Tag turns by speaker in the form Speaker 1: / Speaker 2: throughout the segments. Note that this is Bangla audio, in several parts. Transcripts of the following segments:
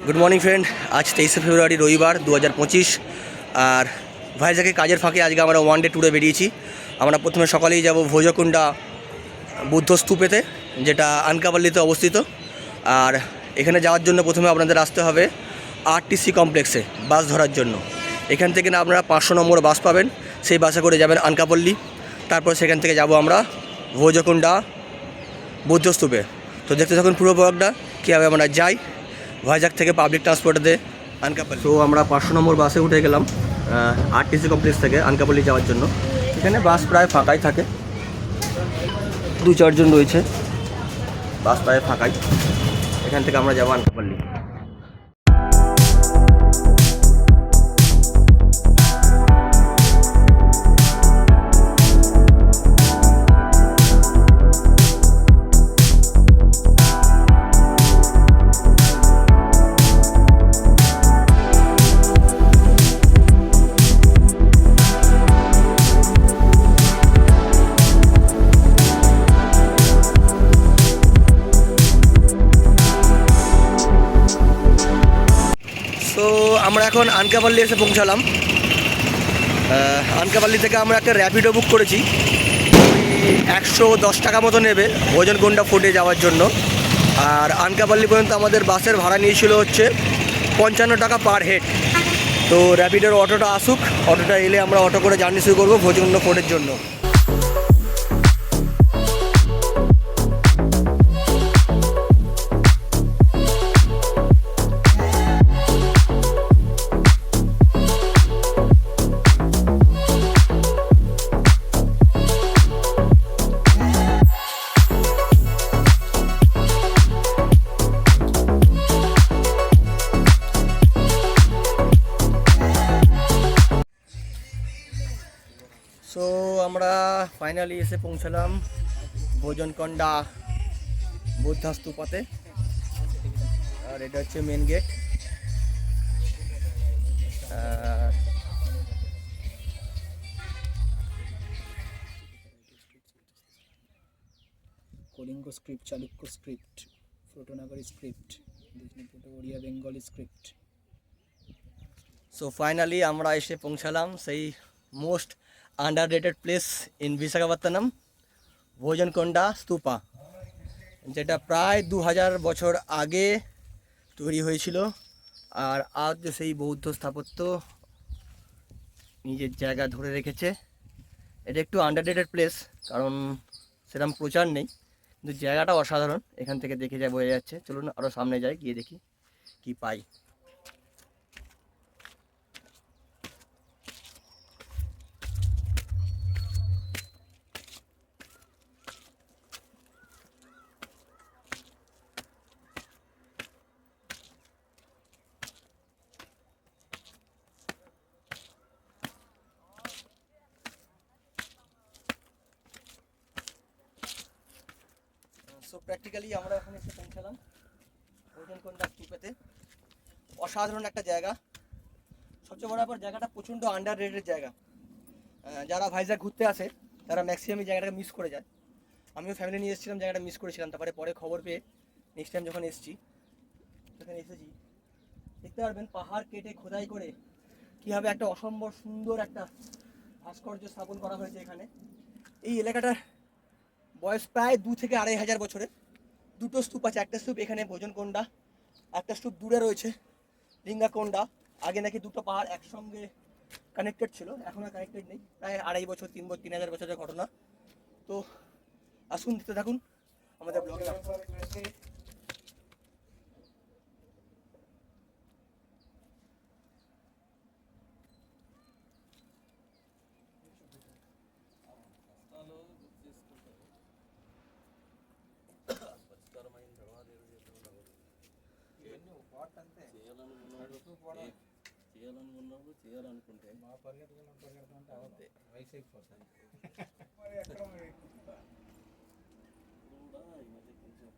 Speaker 1: Good morning friend. আজ 23শে ফেব্রুয়ারি রবিবার 2025। আর ভাইজাকে কাজের ফাঁকে আজকে আমরা ওয়ান ডে ট্যুরে বেরিয়েছি। আমরা প্রথমে সকালেই যাব ভোজকুন্ডা বুদ্ধ স্তূপেতে, যেটা আনকাপাল্লিতে অবস্থিত। আর এখানে যাওয়ার জন্য প্রথমে আপনাদের আসতে হবে আরটিসি কমপ্লেক্সে বাস ধরার জন্য। এখান থেকে না আপনারা 500 নম্বর বাস পাবেন, সেই বাসে করে যাবেন আনকাপল্লি। তারপর সেখান থেকে যাব আমরা ভোজকুন্ডা বুদ্ধ স্তূপে। তো দেখতে থাকুন পুরো ব্লগটা কীভাবে আমরা যাই ভাইজাগ থেকে পাবলিক ট্রান্সপোর্টে আনকাপাল্লি। তো আমরা 500 নম্বর বাসে উঠে গেলাম আরটিসি কমপ্লেক্স থেকে আনকাপাল্লি যাওয়ার জন্য। এখানে বাস প্রায় ফাঁকাই থাকে, 2-4 জন রয়েছে, বাস প্রায় ফাঁকাই। এখান থেকে আমরা যাবো আনকাপাল্লি। তো আমরা এখন আনকাপাল্লি এসে পৌঁছালাম। আনকাপাল্লি থেকে আমরা একটা র্যাপিডো বুক করেছি, 110 টাকা মতো নেবে ভোজনকুন্ডা ফোর্টে যাওয়ার জন্য। আর আনকাপাল্লি পর্যন্ত আমাদের বাসের ভাড়া নিয়েছিল হচ্ছে 55 টাকা পার হেড। তো র্যাপিডোর অটোটা আসুক, অটোটা এলে আমরা অটো করে জার্নি শুরু করবো ভোজনকুন্ডা ফোর্টের জন্য। সো আমরা ফাইনালি এসে পৌঁছালাম ভোজনকুন্ডা বুদ্ধা স্তূপাতে। আর এটা হচ্ছে main gate.
Speaker 2: Kalinga script, Chalukya script, Protonagari script, Odia Bengali script.
Speaker 1: So finally আমরা এসে পৌঁছালাম সেই most underrated place in Visakhapatnam, Bojjannakonda stupa, যেটা প্রায় 2000 বছর আগে তৈরি হয়েছিল। আর আজ সেই বৌদ্ধ স্থাপত্য নিজের জায়গা ধরে রেখেছে। এটা একটু আন্ডাররেটেড প্লেস, কারণ সেরকম প্রচার নেই, কিন্তু জায়গাটা অসাধারণ। এখান থেকে দেখে যা বোঝা যাচ্ছে। চলুন আরও সামনে যাই, গিয়ে দেখি কি পাই। সো প্র্যাকটিক্যালি আমরা এখন এসে পৌঁছালাম ভোজনকুন্ডা স্তূপেতে। অসাধারণ একটা জায়গা। সবচেয়ে বড় ব্যাপার, জায়গাটা প্রচণ্ড আন্ডার রেটেড জায়গা। যারা ভাইজাগ ঘুরতে আসে তারা ম্যাক্সিমাম এই জায়গাটাকে মিস করে যায়। আমিও ফ্যামিলি নিয়ে এসেছিলাম, জায়গাটা মিস করেছিলাম। তারপরে পরে খবর পেয়ে নেক্সট টাইম যখন এসেছি, সেখানে এসেছি, দেখতে পারবেন পাহাড় কেটে খোদাই করে কীভাবে একটা অসম্ভব সুন্দর একটা ভাস্কর্য স্থাপন করা হয়েছে এখানে। এই এলাকাটার বয়স প্রায় 2 থেকে 2500 বছরের। দুটো স্তূপ আছে, একটা স্তূপ এখানে ভোজনকুন্ডা, একটা স্তূপ দূরে রয়েছে লিঙ্গাকুন্ডা। আগে নাকি দুটো পাহাড় একসঙ্গে কানেক্টেড ছিল, এখন আর কানেক্টেড নেই। প্রায় 2.5 বছর 3000 বছরের ঘটনা। তো আসুন দেখতে থাকুন আমাদের ব্লগে। చేయాలనుకుంటే మా పరిగెత్తుకుంటే అవుతాయి వయసు అయిపోతుంది కూడా ఈ మధ్య కొంచెం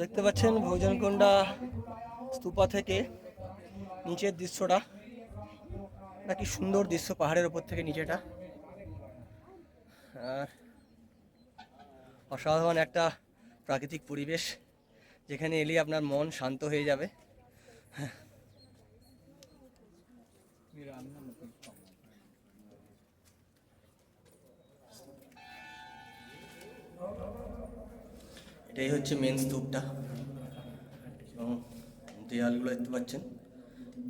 Speaker 1: দেখতে পাচ্ছেন ভোজনকুন্ডা স্তূপা থেকে নিচের দৃশ্যটা। একটা কি সুন্দর দৃশ্য পাহাড়ের ওপর থেকে নিচেটা। আর অসাধারণ একটা প্রাকৃতিক পরিবেশ, যেখানে এলে আপনার মন শান্ত হয়ে যাবে। এটাই হচ্ছে মেন স্তূপটা, এবং দেয়ালগুলো দেখতে পাচ্ছেন,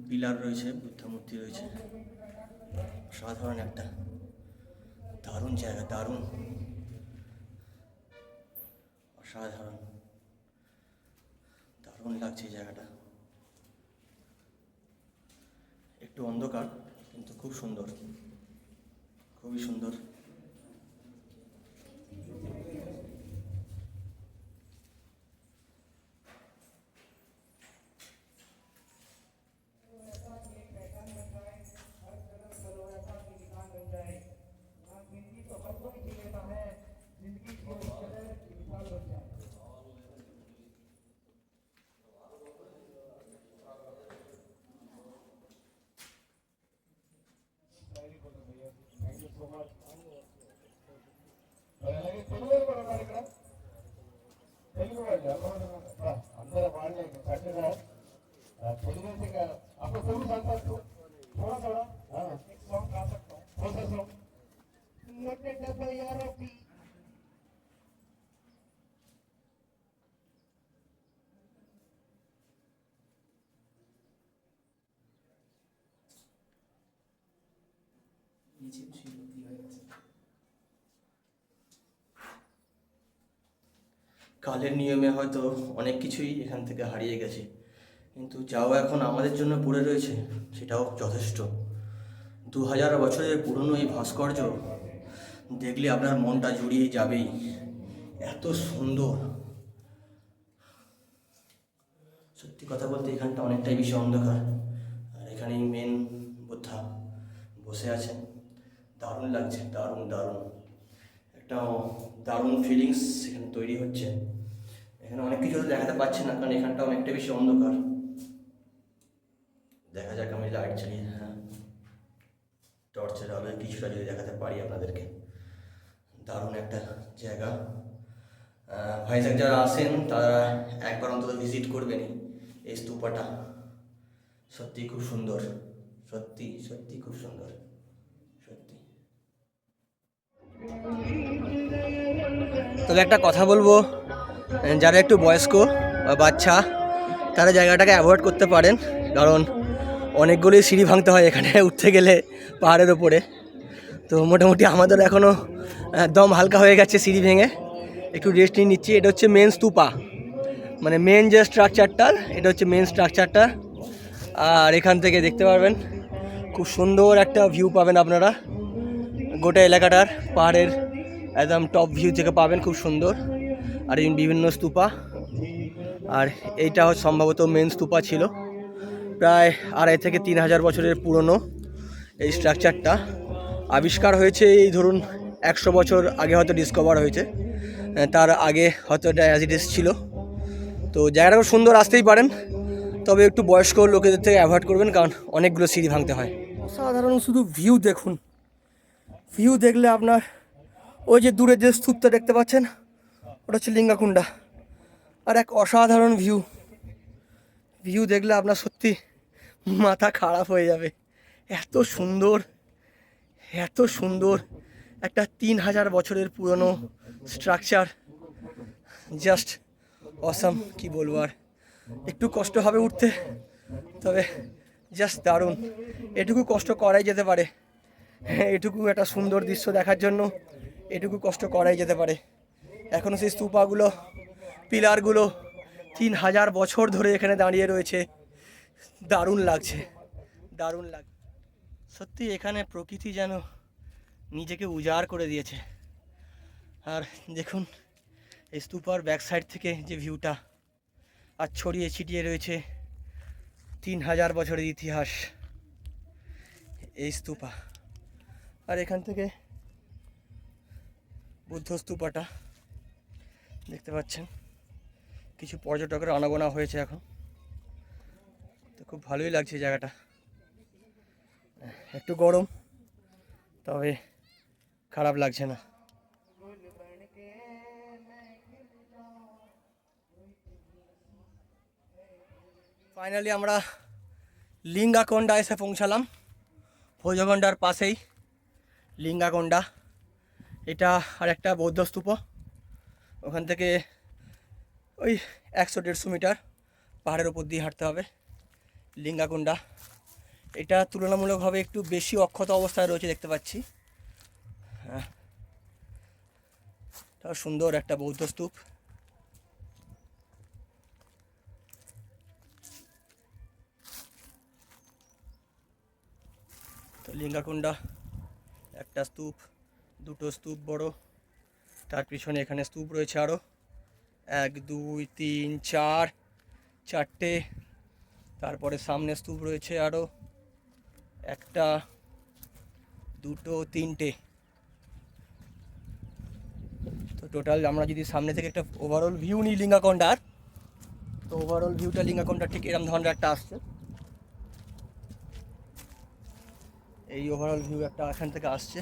Speaker 1: পিলার রয়েছে, বুদ্ধ মূর্তি রয়েছে। সাধারণ একটা দারুণ জায়গা, দারুণ, অসাধারণ, দারুণ লাগছে এই জায়গাটা। একটু অন্ধকার, কিন্তু খুব সুন্দর, খুবই সুন্দর। কালের নিয়মে হয়তো অনেক কিছুই এখান থেকে হারিয়ে গেছে, কিন্তু যাও এখন আমাদের জন্য পড়ে রয়েছে, সেটাও যথেষ্ট। 2000 বছরের পুরনো এই ভাস্কর্য দেখলে আপনার মনটা জুড়িয়ে যাবেই, এত সুন্দর। সত্যি কথা বলতে এখানটা অনেকটাই বেশি অন্ধকার, আর এখানেই মেন বুদ্ধা বসে আছেন। দারুণ লাগছে, দারুণ দারুণ একটা দারুণ ফিলিংস এখানে তৈরি হচ্ছে। এখানে অনেক কিছু দেখাতে পাচ্ছি না, কারণ এখানটা অনেকটা বেশি অন্ধকার। দেখা যাক, আমি লাইট চালিয়ে, হ্যাঁ, টর্চের আলোয় কিছুটা যদি দেখাতে পারি আপনাদেরকে। দারুণ একটা জায়গা। ভাইজ্যাক যারা আসেন তারা একবার অন্তত ভিজিট করবেনই এই স্তূপাটা। সত্যি খুব সুন্দর, সত্যি সত্যি খুব সুন্দর, সত্যি। তবে একটা কথা বলবো, যারা একটু বয়স্ক বা বাচ্চা, তারা জায়গাটাকে অ্যাভয়েড করতে পারেন, কারণ অনেকগুলোই সিঁড়ি ভাঙতে হয় এখানে উঠতে গেলে পাহাড়ের ওপরে। তো মোটামুটি আমাদের এখনও দম হালকা হয়ে গেছে সিঁড়ি ভেঙে, একটু রেস্ট নিয়ে নিচ্ছি। এটা হচ্ছে মেন স্তূপা, মানে মেন যে স্ট্রাকচারটার, এটা হচ্ছে মেন স্ট্রাকচারটা। আর এখান থেকে দেখতে পারবেন খুব সুন্দর একটা ভিউ পাবেন আপনারা, গোটা এলাকাটার পাহাড়ের একদম টপ ভিউ থেকে পাবেন, খুব সুন্দর। আর এই বিভিন্ন স্তূপা, আর এইটা সম্ভবত মেন স্তূপা ছিল। প্রায় 2500 থেকে 3000 বছরের পুরনো এই স্ট্রাকচারটা। আবিষ্কার হয়েছে এই ধরুন 100 বছর আগে, হয়তো ডিসকভার হয়েছে, তার আগে হয়তো এটা অ্যাজ ইট ইজ ছিল। তো জায়গাটা খুব সুন্দর, আসতেই পারেন, তবে একটু বয়স্ক লোকেদের থেকে অ্যাভয়েড করবেন, কারণ অনেকগুলো সিঁড়ি ভাঙতে হয়। সাধারণ শুধু ভিউ দেখুন, ভিউ দেখলে আপনার ওই যে দূরে যে স্তূপটা দেখতে পাচ্ছেন, ওটা হচ্ছে লিঙ্গাকুণ্ডা। আর এক অসাধারণ ভিউ, ভিউ দেখলে আপনার সত্যি মাথা খারাপ হয়ে যাবে। এত সুন্দর, এত সুন্দর একটা 3000 বছরের পুরনো স্ট্রাকচার, জাস্ট অসাম, কি বলবো আর। একটু কষ্ট হবে উঠতে, তবে জাস্ট দারুণ। এটুকু কষ্ট করাই যেতে পারে, এটুকু একটা সুন্দর দৃশ্য দেখার জন্য এটুকু কষ্ট করাই যেতে পারে। এখনও সেই স্তূপাগুলো, পিলারগুলো 3000 বছর ধরে এখানে দাঁড়িয়ে রয়েছে। দারুণ লাগছে, দারুণ লাগছে সত্যি। এখানে প্রকৃতি যেন নিজেকে উজাড় করে দিয়েছে। আর দেখুন এই স্তূপার ব্যাক সাইড থেকে যে ভিউটা, আর ছড়িয়ে ছিটিয়ে রয়েছে 3000 বছরের ইতিহাস এই স্তূপা। আর এখান থেকে বুদ্ধ স্তূপাটা দেখতে পাচ্ছেন, কিছু পর্যটকের আনাগোনা হয়েছে এখন, তো খুব ভালোই লাগছে জায়গাটা। একটু গরম, তবে খারাপ লাগছে না। ফাইনালি আমরা লিঙ্গাকোন্ডা এসে পৌঁছালাম। ভোজগন্ডার পাশেই লিঙ্গাকোন্ডা, এটা আর একটা বৌদ্ধ স্তূপ। ওখান থেকে ওই 100-150 মিটার পাহাড়ের উপর দিয়ে হাঁটতে হবে লিঙ্গাকোন্ডা। এটা তুলনামূলকভাবে একটু বেশি অক্ষত অবস্থায় রয়েছে দেখতে পাচ্ছি। হ্যাঁ, তাও সুন্দর একটা বৌদ্ধ স্তূপ। তো লিঙ্গাকোন্ডা একটা স্তূপ, দুটো স্তূপ বড়, তার পিছনে এখানে স্তূপ রয়েছে আরও 1 2 3 4 4টে। তারপরে সামনে স্তূপ রয়েছে আরও 1টা 2টো 3টে। তো টোটাল আমরা যদি সামনে থেকে একটা ওভারঅল ভিউ নিই লিঙ্গাকোন্ডার, তো ওভারঅল ভিউটা লিঙ্গাকোন্ডার ঠিক এরকম ধরনের একটা আসছে। এই ওভারঅল ভিউ একটা এখান থেকে আসছে।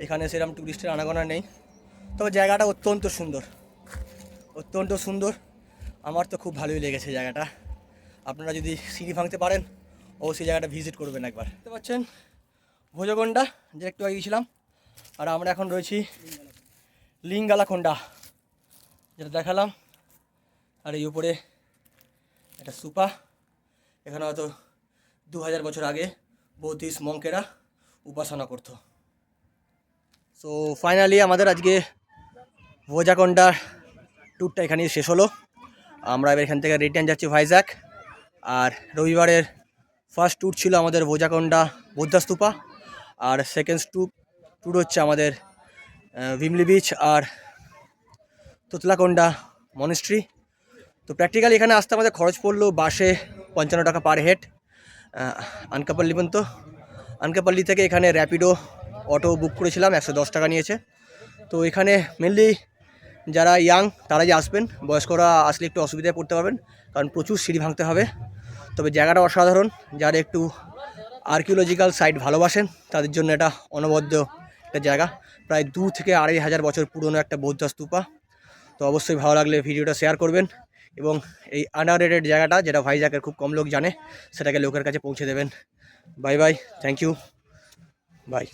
Speaker 1: এখানে সেরকম টুরিস্টের আনাগোনা নেই, তবে জায়গাটা অত্যন্ত সুন্দর, অত্যন্ত সুন্দর। আমার তো খুব ভালোই লেগেছে জায়গাটা। আপনারা যদি সিঁড়ি ভাঙতে পারেন অবশ্যই জায়গাটা ভিজিট করবেন একবার। দেখতে পাচ্ছেন ভোজগন্ডা, যে একটু আগে গিয়েছিলাম, আর আমরা এখন রয়েছি লিঙ্গালাকোন্ডা, যেটা দেখালাম। আর এই উপরে একটা সুপা, এখানে হয়তো 2000 বছর আগে বৌদ্ধিস্ট মঙ্কেরা উপাসনা করতো। সো ফাইনালি আমাদের আজকে ভোজাকোন্ডার ট্যুরটা এখানেই শেষ হলো। আমরা এবার এখান থেকে রিটার্ন যাচ্ছি ভাইজ্যাক। আর রবিবারের ফার্স্ট ট্যুর ছিল আমাদের ভোজাকোন্ডা বৌদ্ধস্তূপা, আর সেকেন্ড ট্যুর হচ্ছে আমাদের ভিমলি বিচ আর তোতলাকোন্ডা মনেস্ট্রি। তো প্র্যাকটিক্যালি এখানে আসতে আমাদের খরচ পড়লো বাসে 55 টাকা পার হেড আনকাপল্লি পর্যন্ত। আনকাপল্লি থেকে এখানে র্যাপিডো অটো বুক করেছিলাম, 110 টাকা নিয়েছে। তো এখানে মেনলি যারা ইয়াং তারাই আসবেন, বয়স্করা আসলে একটু অসুবিধায় পড়তে পারবেন, কারণ প্রচুর সিঁড়ি ভাঙতে হবে। তবে জায়গাটা অসাধারণ, যারা একটু আর্কিওলজিক্যাল সাইট ভালোবাসেন তাদের জন্য এটা অনবদ্য একটা জায়গা। প্রায় 2 থেকে 2500 বছর পুরনো একটা বৌদ্ধ স্তূপা। তো অবশ্যই ভালো লাগলে ভিডিওটা শেয়ার করবেন, এবং এই আন্ডাররেটেড জায়গাটা, যেটা ভাইজ্যাকের খুব কম লোক জানে, সেটাকে লোকের কাছে পৌঁছে দেবেন। Bye bye, thank you, by.